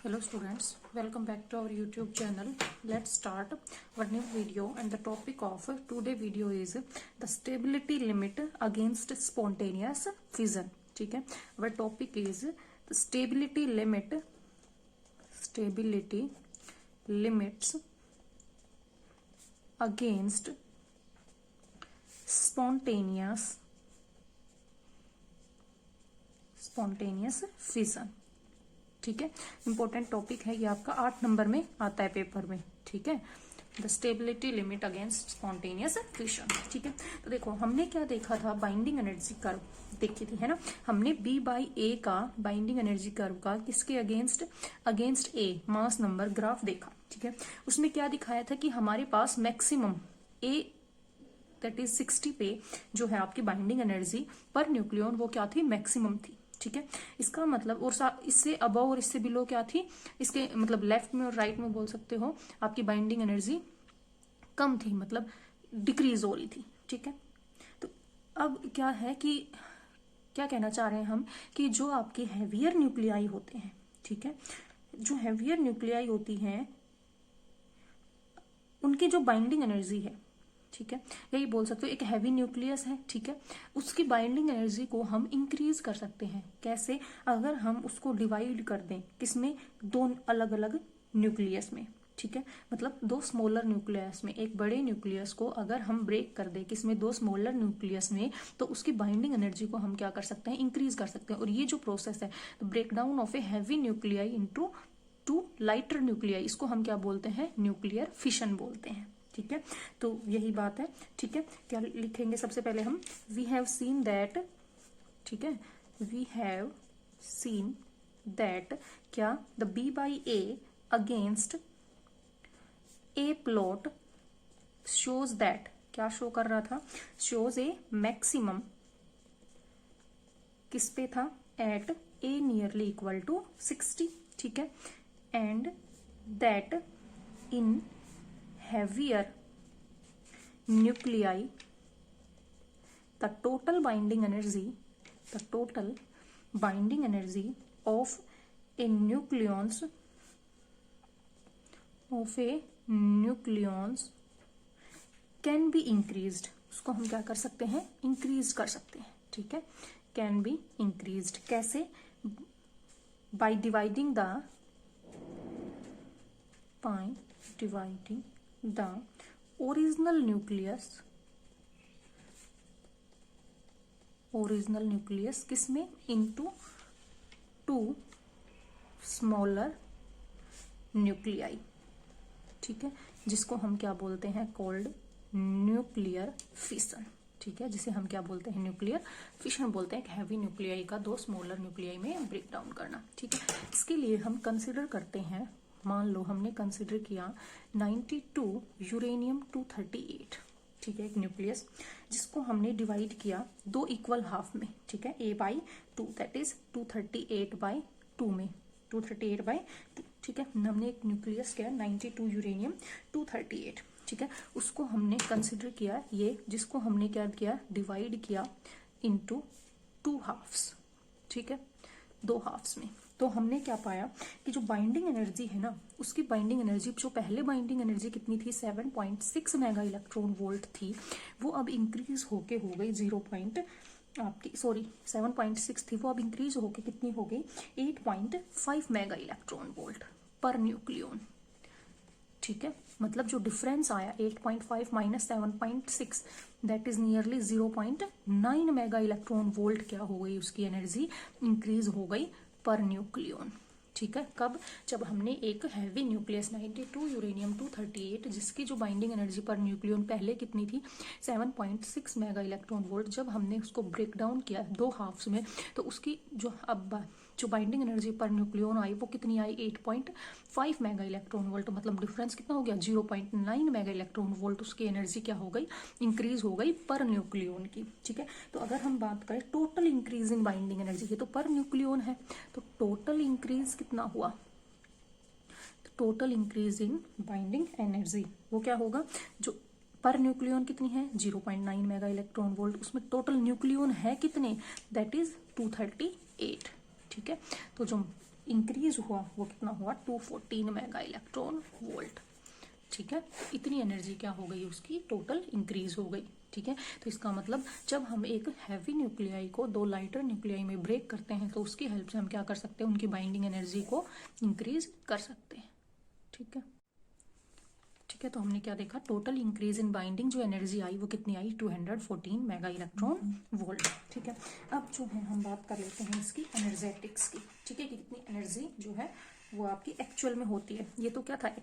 Hello students, welcome back to our YouTube channel. Let's start our new video, and the topic of today video is the stability limit against spontaneous fission. ठीक है, our topic is the stability limits against spontaneous fission. ठीक है, important topic है ये, आपका 8 number में आता है पेपर में. ठीक है, the stability limit against spontaneous fission. ठीक है, तो देखो हमने क्या देखा था, बाइंडिंग एनर्जी कर्व देखी थी, है ना. हमने B/A का बाइंडिंग एनर्जी कर्व का किसके against A mass number graph देखा. ठीक है, उसमें क्या दिखाया था कि हमारे पास मैक्सिमम A दैट इज 60 पे जो है आपकी बाइंडिंग एनर्जी पर न्यूक्लियन वो क्या थी, मैक्सिमम थी. ठीक है, इसका मतलब और इससे अबव और इससे बिलो क्या थी, इसके मतलब लेफ्ट में और राइट में बोल सकते हो आपकी बाइंडिंग एनर्जी कम थी, मतलब डिक्रीज हो रही थी. ठीक है, तो अब क्या है कि क्या कहना चाह रहे हैं हम कि जो आपके हैवियर न्यूक्लियाई होते हैं, ठीक है, जो हैवियर न्यूक्लियाई होती हैं उनकी जो बाइंडिंग एनर्जी है, ठीक है, यही बोल सकते हो एक हैवी न्यूक्लियस है. ठीक है, उसकी बाइंडिंग एनर्जी को हम इंक्रीज कर सकते हैं. कैसे? अगर हम उसको डिवाइड कर दें किसमें, दो अलग अलग न्यूक्लियस में. ठीक है, मतलब दो स्मॉलर न्यूक्लियस में एक बड़े न्यूक्लियस को अगर हम ब्रेक कर दें किसमें, दो स्मॉलर न्यूक्लियस में, तो उसकी बाइंडिंग एनर्जी को हम क्या कर सकते हैं, इंक्रीज कर सकते हैं. और ये जो प्रोसेस है, break down of a heavy nuclei into two lighter nuclei, इसको हम क्या बोलते हैं, न्यूक्लियर फिशन बोलते हैं. ठीक है, तो यही बात है. ठीक है, क्या लिखेंगे सबसे पहले हम, वी हैव सीन दैट. ठीक है, वी हैव सीन दैट क्या, the B/A against a plot shows that, क्या शो कर रहा था, शोज ए मैक्सिमम किस पे था, at a nearly equal to 60. ठीक है, and that in heavier nuclei the total binding energy of a nucleons can be increased, उसको हम क्या कर सकते हैं, इंक्रीज कर सकते हैं. ठीक है, कैन बी इंक्रीज्ड. कैसे? by dividing the original nucleus किसमें, into two smaller nuclei. ठीक है, जिसको हम क्या बोलते हैं, कॉल्ड न्यूक्लियर फिशन. ठीक है, जिसे हम क्या बोलते हैं, न्यूक्लियर फिशन बोलते हैं. एक हैवी न्यूक्लियाई का दो स्मॉलर न्यूक्लियाई में ब्रेक डाउन करना. ठीक है, इसके लिए हम कंसिडर करते हैं, मान लो हमने कंसिडर किया 92 यूरेनियम 238. ठीक है, एक न्यूक्लियस जिसको हमने डिवाइड किया दो इक्वल हाफ में. ठीक है, A/2 दैट इज 238/2 में, 238/2. ठीक है, हमने एक न्यूक्लियस किया 92 यूरेनियम 238. ठीक है, उसको हमने कंसिडर किया ये, जिसको हमने क्या किया, डिवाइड किया इनटू 2 हाफ्स. ठीक है, 2 हाफ्स में. तो हमने क्या पाया कि जो बाइंडिंग एनर्जी है ना, उसकी बाइंडिंग एनर्जी, जो पहले बाइंडिंग एनर्जी कितनी थी, 7.6 मेगा इलेक्ट्रॉन वोल्ट थी, वो अब इंक्रीज होके हो गई 7.6 थी, वो अब इंक्रीज होके कितनी हो गई, 8.5 mega electron volt per nucleon. ठीक है, मतलब जो डिफरेंस आया 8.5 minus 7.6 that is nearly 0.9 mega electron volt क्या हो गई, उसकी एनर्जी इंक्रीज हो गई पर न्यूक्लियन. ठीक है, कब, जब हमने एक हैवी न्यूक्लियस 92 यूरेनियम 238 जिसकी जो बाइंडिंग एनर्जी पर न्यूक्लियन पहले कितनी थी, 7.6 मेगा इलेक्ट्रॉन वोल्ट, जब हमने उसको ब्रेक डाउन किया दो हाफ्स में, तो उसकी जो अब जो बाइंडिंग एनर्जी पर न्यूक्लियन आई वो कितनी आई, 8.5 मेगा इलेक्ट्रॉन वोल्ट. मतलब डिफरेंस कितना हो गया, 0.9 मेगा इलेक्ट्रॉन वोल्ट, उसकी एनर्जी क्या हो गई, इंक्रीज हो गई पर न्यूक्लियन की. ठीक है, तो अगर हम बात करें total increase in binding energy की, तो पर न्यूक्लियन है, तो टोटल इंक्रीज कितना हुआ, total increase in binding energy वो क्या होगा, जो पर न्यूक्लियन कितनी है, 0.9 मेगा इलेक्ट्रॉन वोल्ट, उसमें टोटल न्यूक्लियन है कितने, दैट इज 238. ठीक है, तो जो इंक्रीज हुआ वो कितना हुआ 214 मेगा इलेक्ट्रॉन वोल्ट। ठीक है, इतनी एनर्जी क्या हो गई उसकी टोटल इंक्रीज हो गई। ठीक है, तो इसका मतलब जब हम एक हैवी न्यूक्लियाई को दो लाइटर न्यूक्लियाई में ब्रेक करते हैं तो उसकी हेल्प से हम क्या कर सकते हैं, उनकी बाइंडिंग एनर्जी को इंक्रीज कर सकते हैं। ठीक है, ठीक है, तो हमने क्या देखा, टोटल इंक्रीज इन बाइंडिंग जो एनर्जी आई वो कितनी आई 214 मेगा इलेक्ट्रॉन वोल्ट। ठीक है, अब जो है हम बात कर लेते हैं इसकी एनर्जेटिक्स की। ठीक है, कि कितनी एनर्जी जो है वो आपकी एक्चुअल में होती है। ये तो क्या था,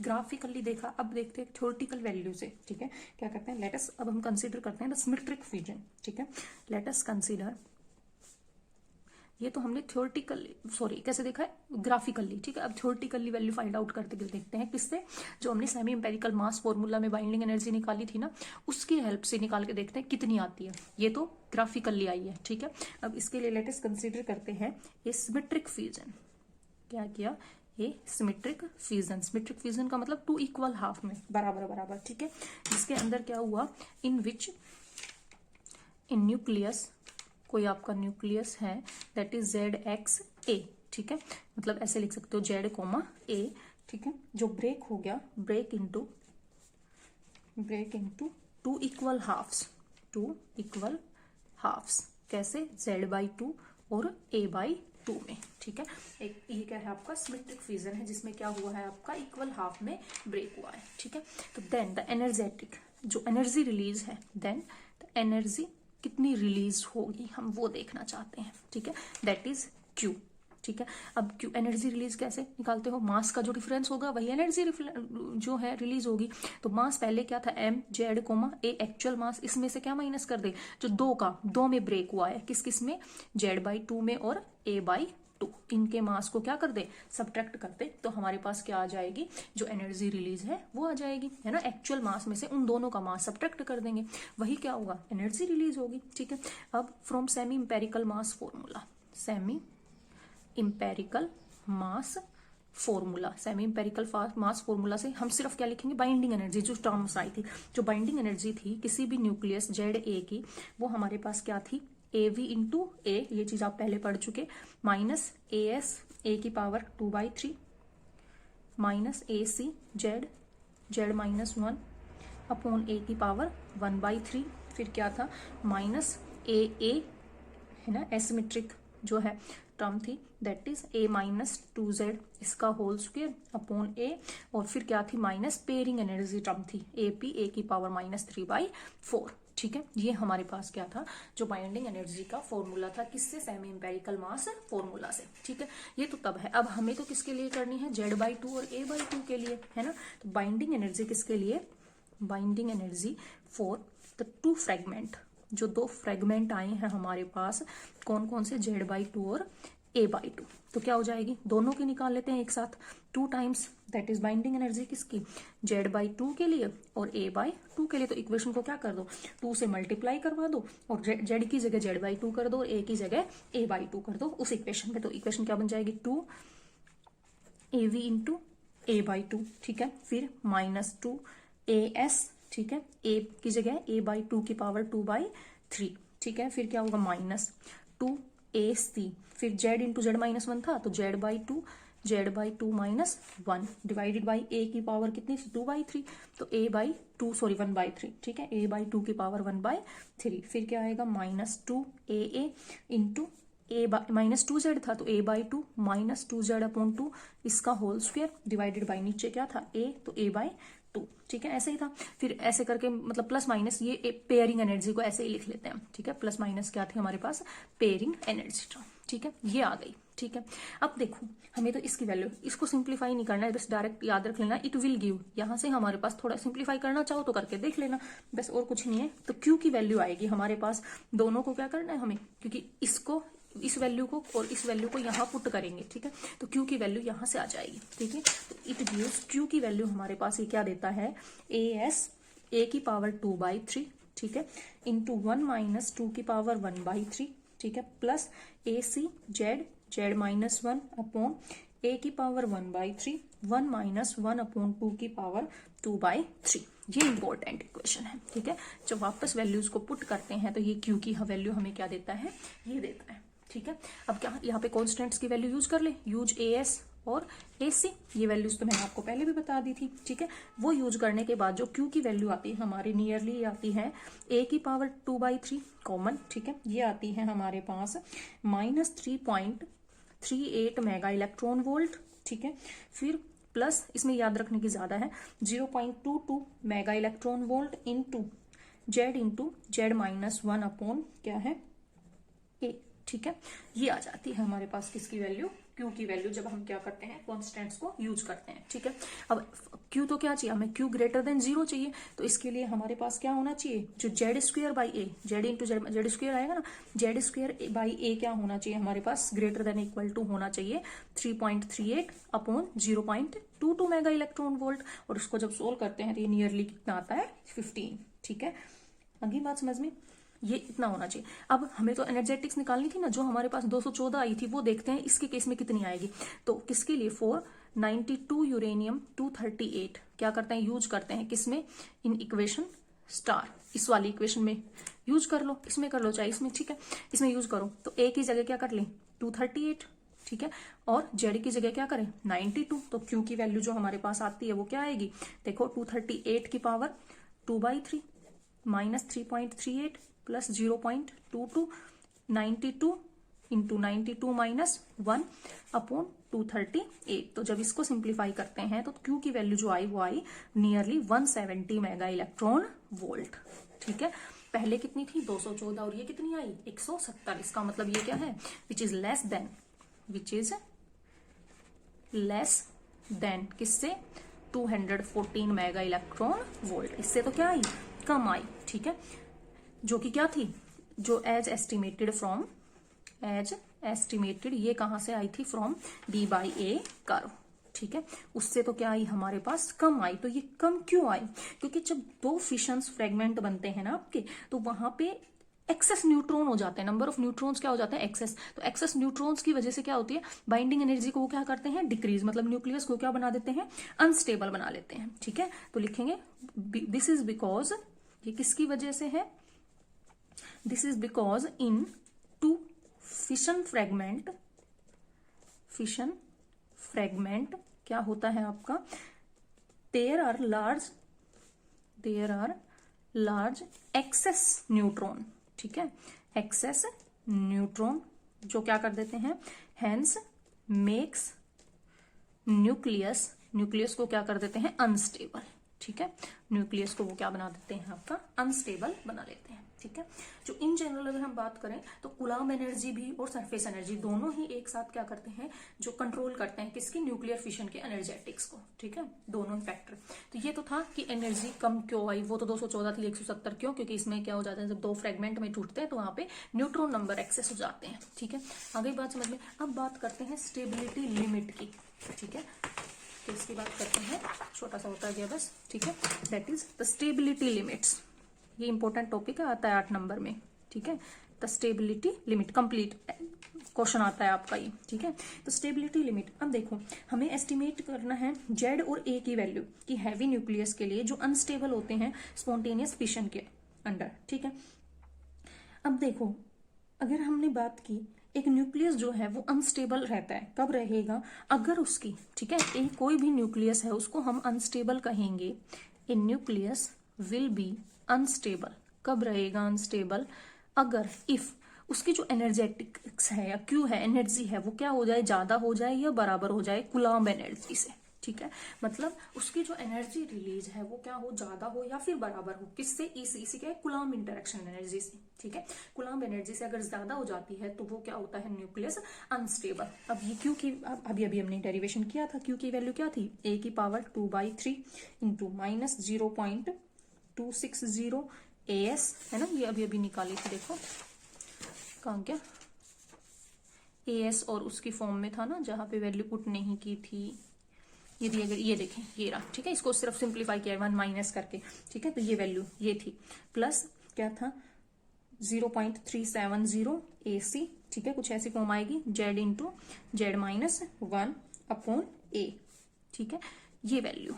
ग्राफिकली देखा, अब देखते हैं थ्योरेटिकल वैल्यू से। ठीक है, क्या करते हैं, लेटस अब हम कंसीडर करते हैं द सिमेट्रिक फ्यूजन। ठीक है, लेटस कंसीडर, ये तो हमने थ्योरेटिकली कैसे देखा है, ग्राफिकली। ठीक है, अब थ्योरेटिकली वैल्यू फाइंड आउट करते हुए देखते हैं किससे, जो हमने सेमी इंपेरिकल मास फॉर्मूला में बाइंडिंग एनर्जी निकाली थी ना, उसकी हेल्प से निकाल के देखते हैं कितनी आती है। ये तो ग्राफिकली आई है। ठीक है, अब इसके लिए लेटेस्ट कंसीडर करते हैं ये सिमेट्रिक फ्यूजन। क्या किया, ये सिमेट्रिक फ्यूजन। सिमेट्रिक फ्यूजन का मतलब टू इक्वल हाफ में, बराबर बराबर। ठीक है, जिसके अंदर क्या हुआ, इन विच इन न्यूक्लियस, कोई आपका न्यूक्लियस है दैट इज ZXA। ठीक है, मतलब ऐसे लिख सकते हो Z, ठीक है, जो ब्रेक हो गया, break into two equal halves. कैसे, Z/2 और A/2 में। ठीक है, एक ये क्या है आपका सिमेट्रिक फ्यूजन है, जिसमें क्या हुआ है आपका इक्वल हाफ में ब्रेक हुआ है। ठीक है, तो देन द एनर्जेटिक, जो एनर्जी रिलीज है, देन द एनर्जी कितनी रिलीज होगी हम वो देखना चाहते हैं। ठीक है, दैट इज Q। ठीक है, अब Q एनर्जी रिलीज कैसे निकालते हो, मास का जो डिफरेंस होगा वही एनर्जी जो है रिलीज होगी। तो मास पहले क्या था, mZ, A एक्चुअल मास, इसमें से क्या माइनस कर दे, जो दो में ब्रेक हुआ है, किस में, Z/2 में और A/2, इनके मास को क्या कर दे, सब्ट्रैक्ट कर दे, तो हमारे पास क्या आ जाएगी, जो एनर्जी रिलीज है वो आ जाएगी, है ना। एक्चुअल मास में से उन दोनों का मास सब्ट्रैक्ट कर देंगे, वही क्या होगा, एनर्जी रिलीज होगी। ठीक है, अब from semi empirical mass formula, semi empirical mass formula से हम सिर्फ क्या लिखेंगे, बाइंडिंग एनर्जी, जो टर्म्स आई थी, जो बाइंडिंग एनर्जी थी किसी भी न्यूक्लियस ZA की, वो हमारे पास क्या थी, AV इंटू A, ये चीज आप पहले पढ़ चुके, minus AS A⁻²/3 minus AC Z-1 upon A⁻1/3, फिर क्या था, माइनस AA, है ना, एसिमेट्रिक जो है टर्म थी, दैट इज A-2Z इसका होल स्क्वायर अपॉन A, और फिर क्या थी, माइनस पेयरिंग एनर्जी टर्म थी AP A⁻3/4। ठीक है, ये हमारे पास क्या था, जो बाइंडिंग एनर्जी का फॉर्मूला था, किससे, सेमी इंपेरिकल मास फॉर्मूला से। ठीक है, ये तो तब है। अब हमें तो किसके लिए करनी है, Z/2 और A/2 के लिए, है ना। तो बाइंडिंग एनर्जी किसके लिए, binding energy for the two fragment, जो दो फ्रेगमेंट आए हैं हमारे पास, कौन कौन से, Z/2 और A/2, तो क्या हो जाएगी, दोनों की निकाल लेते हैं एक साथ, 2 times, that is binding energy किसकी, Z/2 के लिए और A/2 के लिए। तो इक्वेशन को क्या कर दो, 2 से मल्टीप्लाई करवा दो, और Z की जगह Z/2 कर दो और A की जगह A/2 कर दो उस इक्वेशन में। तो इक्वेशन क्या बन जाएगी, 2AV इंटू A/2। ठीक है, फिर -2AS, ठीक है, A की जगह A/2 की पावर 2/3। ठीक है, फिर क्या होगा, -2AC, फिर Z इंटू Z-1 था, तो Z/2 -1 डिवाइडेड बाई A की पावर कितनी, 2/3, तो A/2 1/3। ठीक है, A/2 की पावर 1/3, फिर क्या आएगा, -2AA इंटू -2Z था, तो A/2 -2Z अपॉन 2 इसका होल स्क्वायर डिवाइडेड बाई नीचे क्या था, A, तो A/2। ठीक है, ऐसे ही था, फिर ऐसे करके मतलब प्लस माइनस, ये पेयरिंग एनर्जी को ऐसे ही लिख लेते हैं। ठीक है, प्लस माइनस क्या थे हमारे पास, पेयरिंग एनर्जी टर्म। ठीक है, ये आ गई। ठीक है, अब देखो हमें तो इसकी वैल्यू, इसको सिंप्लीफाई नहीं करना है, बस डायरेक्ट याद रख लेना, इट विल गिव, यहाँ से हमारे पास थोड़ा सिंप्लीफाई करना चाहो तो करके देख लेना, बस और कुछ नहीं है। तो Q की वैल्यू आएगी हमारे पास, दोनों को क्या करना है हमें, क्योंकि इसको, इस वैल्यू को और इस वैल्यू को यहाँ पुट करेंगे। ठीक है, तो Q की वैल्यू यहाँ से आ जाएगी। ठीक है, तो इट गिव्स, Q की वैल्यू हमारे पास ये क्या देता है, AS A⁻2/3, ठीक है, इंटू 1 - 2 की पावर 1/3, ठीक है, plus AC Z-1 upon A की पावर 1/3, 1 - 1 अपॉन 2 की पावर 2/3। ये इंपॉर्टेंट इक्वेशन है। ठीक है, जब वापस वैल्यूज को पुट करते हैं तो ये Q की वैल्यू हमें क्या देता है, ये देता है। ठीक है। अब क्या यहाँ पे कॉन्स्टेंट्स की वैल्यू यूज कर ले, यूज AS और AC, ये वैल्यूज तो मैंने आपको पहले भी बता दी थी, ठीक है। वो यूज करने के बाद जो Q की वैल्यू आती है हमारी नियरली आती है A⁻2/3 कॉमन, ठीक है। ये आती है हमारे पास -3.38 मेगा इलेक्ट्रॉन वोल्ट, ठीक है। फिर प्लस इसमें याद रखने की ज्यादा है 0.22 mega electron volt into Z-1 upon क्या है A, ठीक है। ये आ जाती है हमारे पास किसकी वैल्यू, Q की वैल्यू, जब हम क्या करते हैं कॉन्स्टेंट्स को यूज करते हैं, ठीक है। अब Q तो क्या चाहिए हमें, Q ग्रेटर देन 0 चाहिए, तो इसके लिए हमारे पास क्या होना चाहिए, जो Z²/A, Z into Z square आएगा ना, Z²/A क्या होना चाहिए हमारे पास, ग्रेटर देन इक्वल टू होना चाहिए 3.38 अपॉन 0.22 मेगा इलेक्ट्रॉन वोल्ट, और उसको जब सोल्व करते हैं तो ये नियरली कितना आता है 15, ठीक है। अगली बात समझ में, ये इतना होना चाहिए। अब हमें तो एनर्जेटिक्स निकालनी थी ना, जो हमारे पास 214 आई थी, वो देखते हैं इसके केस में कितनी आएगी। तो किसके लिए 492 यूरेनियम 238 क्या करते हैं, यूज करते हैं किसमें, इन इक्वेशन स्टार, इस वाली इक्वेशन में यूज कर लो, इसमें कर लो चाहे इसमें, ठीक है। इसमें यूज करो तो A की जगह क्या कर लें 238, ठीक है, और Z की जगह क्या करें 92, तो Q की वैल्यू जो हमारे पास आती है वो क्या आएगी, देखो 238 की पावर 2/3 -3.38 प्लस 0.22 92 इंटू 92 -1 अपॉन 238। तो जब इसको सिंप्लीफाई करते हैं तो Q की वैल्यू जो आई वो आई नियरली 170 मेगा इलेक्ट्रॉन वोल्ट, ठीक है। पहले कितनी थी 214 और ये कितनी आई 170, इसका मतलब ये क्या है, विच इज लेस देन किससे 214 मेगा इलेक्ट्रॉन वोल्ट, इससे तो क्या आई कम आई, ठीक है। जो कि क्या थी, जो एज एस्टिमेटेड ये कहां से आई थी, फ्रॉम D/A कर्व, ठीक है। उससे तो क्या आई हमारे पास कम आई। तो ये कम क्यों आई, क्योंकि जब दो फिशंस फ्रेगमेंट बनते हैं ना आपके, तो वहां पे एक्सेस न्यूट्रॉन हो जाते हैं, नंबर ऑफ न्यूट्रॉन्स क्या हो जाते हैं एक्सेस। तो एक्सेस न्यूट्रॉन्स की वजह से क्या होती है, बाइंडिंग एनर्जी को वो क्या करते हैं डिक्रीज, मतलब न्यूक्लियस को क्या बना देते हैं अनस्टेबल बना लेते हैं, ठीक है। तो लिखेंगे दिस इज बिकॉज, ये किसकी वजह से है, this is because into fission fragment क्या होता है आपका, there are large excess neutron, ठीक है, एक्सेस न्यूट्रॉन जो क्या कर देते हैं, हेंस मेक्स न्यूक्लियस को क्या कर देते हैं अनस्टेबल, ठीक है। न्यूक्लियस को वो क्या बना देते हैं आपका अनस्टेबल बना लेते हैं, ठीक है। जो इन जनरल अगर हम बात करें तो कूलाम्ब एनर्जी भी और सरफेस एनर्जी दोनों ही एक साथ क्या करते हैं, जो कंट्रोल करते हैं किसकी, न्यूक्लियर फिशन के एनर्जेटिक्स को, ठीक है, दोनों ही फैक्टर। तो ये तो था कि एनर्जी कम क्यों आई, वो तो 214 थी 170 क्यों, क्योंकि इसमें क्या हो जाता है जब दो फ्रेगमेंट में टूटते हैं तो वहां पे न्यूट्रॉन नंबर एक्सेस हो जाते हैं, ठीक है। आगे बात समझ में, अब बात करते हैं स्टेबिलिटी लिमिट की, ठीक है। तो इसकी बात करते हैं, छोटा सा होता गया बस, ठीक है, that is the stability limits. ये इंपॉर्टेंट टॉपिक आता है 8 नंबर में, ठीक है। The stability limit complete question आता है आपका ये, ठीक है। तो स्टेबिलिटी लिमिट, अब देखो हमें एस्टिमेट करना है Z और A की वैल्यू की हैवी न्यूक्लियस के लिए जो अनस्टेबल होते हैं स्पॉन्टेनियस फिशन के अंडर, ठीक है। अब देखो अगर हमने बात की, एक न्यूक्लियस जो है वो अनस्टेबल रहता है, कब रहेगा, अगर उसकी, ठीक है, एक कोई भी न्यूक्लियस है उसको हम अनस्टेबल कहेंगे, ए न्यूक्लियस विल बी अनस्टेबल, कब रहेगा अनस्टेबल, अगर इफ उसकी जो एनर्जेटिक्स है या क्यू है एनर्जी है वो क्या हो जाए, ज्यादा हो जाए या बराबर हो जाए कूलाम्ब एनर्जी से, ठीक है। मतलब उसकी जो एनर्जी रिलीज है वो क्या हो, ज्यादा हो या फिर बराबर हो, किससे, इसी क्या है कूलाम्ब इंटरेक्शन एनर्जी से, ठीक है। कूलाम्ब एनर्जी से अगर ज्यादा हो जाती है तो वो क्या होता है न्यूक्लियस अनस्टेबल। अब ये क्यू की अभी हमने डेरिवेशन किया था, क्यू की वैल्यू क्या थी A⁻2/3 इंटू -0.260 AS है ना, ये अभी निकाली थी, देखो कहाँ क्या AS और उसकी फॉर्म में था ना जहां पे वैल्यू पुट नहीं की थी, ये दिया गया, ये देखें ये रहा, ठीक है। इसको सिर्फ सिंप्लीफाई किया 1 माइनस करके, ठीक है। तो ये वैल्यू ये थी, प्लस क्या था 0.370 AC, ठीक है, कुछ ऐसी फॉर्म आएगी Z into Z-1 upon A, ठीक है, ये वैल्यू,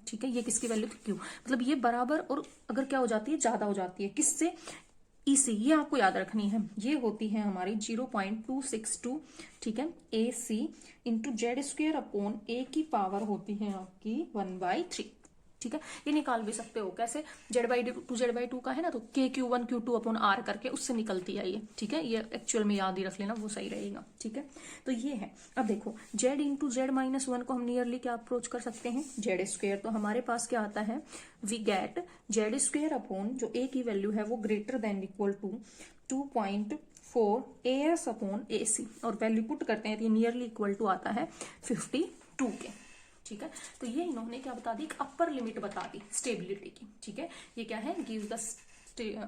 ठीक है। ये किसकी वैल्यू थी Q, मतलब ये बराबर और अगर क्या हो जाती है ज्यादा हो जाती है किससे, EC ये आपको याद रखनी है, ये होती है हमारी 0.262, ठीक है, AC into Z square upon A की पावर होती है आपकी 1/3, ठीक है। ये निकाल भी सकते हो कैसे, Z/2 का है ना, तो KQ1 Q2 अपॉन R करके उससे निकलती है ये, ठीक है। ये एक्चुअल में याद ही रख लेना, वो सही रहेगा, ठीक है। तो ये है। अब देखो Z इंटू Z-1 को हम नियरली क्या अप्रोच कर सकते हैं, जेड स्क्वेयर। तो हमारे पास क्या आता है, we get Z square upon जो A की वैल्यू है वो greater than equal to 2.4 AS upon AC, और वैल्यू पुट करते हैं तो ये नियरली इक्वल टू आता है 52 के, ठीक है। तो ये इन्होंने क्या बता दी, एक अपर लिमिट बता दी स्टेबिलिटी की, ठीक है। ये क्या है, give the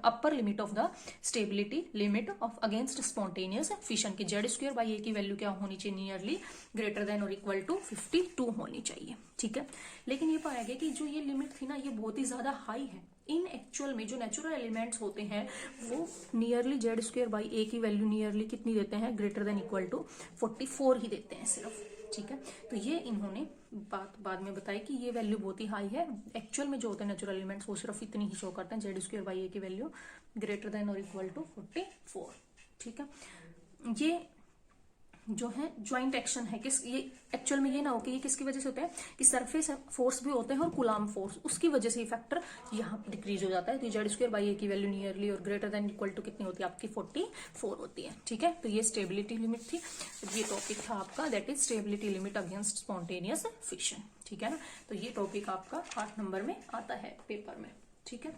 upper limit of the stability limit of against spontaneous fission की जेड स्क्वायर बाई ए की वैल्यू क्या होनी चाहिए, नियरली ग्रेटर देन और इक्वल टू 52 होनी चाहिए, ठीक है। लेकिन ये पाया गया कि जो ये लिमिट थी ना, ये बहुत ही ज्यादा हाई है। इन एक्चुअल में जो नेचुरल एलिमेंट्स होते हैं वो नियरली जेड स्क्वायर बाई ए की वैल्यू नियरली कितनी देते हैं, ग्रेटर देन इक्वल टू 44 ही देते हैं सिर्फ, ठीक है। तो ये इन्होंने बात बाद में बताई कि ये वैल्यू बहुत ही हाई है। एक्चुअल में जो होते हैं नेचुरल एलिमेंट्स वो सिर्फ इतनी ही शो करते हैं, जेड स्क्वायर बाई ए की वैल्यू ग्रेटर देन और इक्वल टू 44, ठीक है। ये जो है ज्वाइंट एक्शन है, किस ये एक्चुअल में ये ना हो कि ये किसकी वजह से होता है कि सरफेस फोर्स भी होते हैं और कूलाम फोर्स, उसकी वजह से ये फैक्टर यहाँ डिक्रीज हो जाता है। तो जेड स्क्वायर बाई ए की वैल्यू नियरली और ग्रेटर देन इक्वल टू कितनी होती है आपकी 44 होती है, ठीक है। तो ये स्टेबिलिटी लिमिट थी, ये टॉपिक था आपका, that is stability limit against spontaneous fission, ठीक है ना। तो ये टॉपिक आपका 8 नंबर में आता है पेपर में, ठीक है।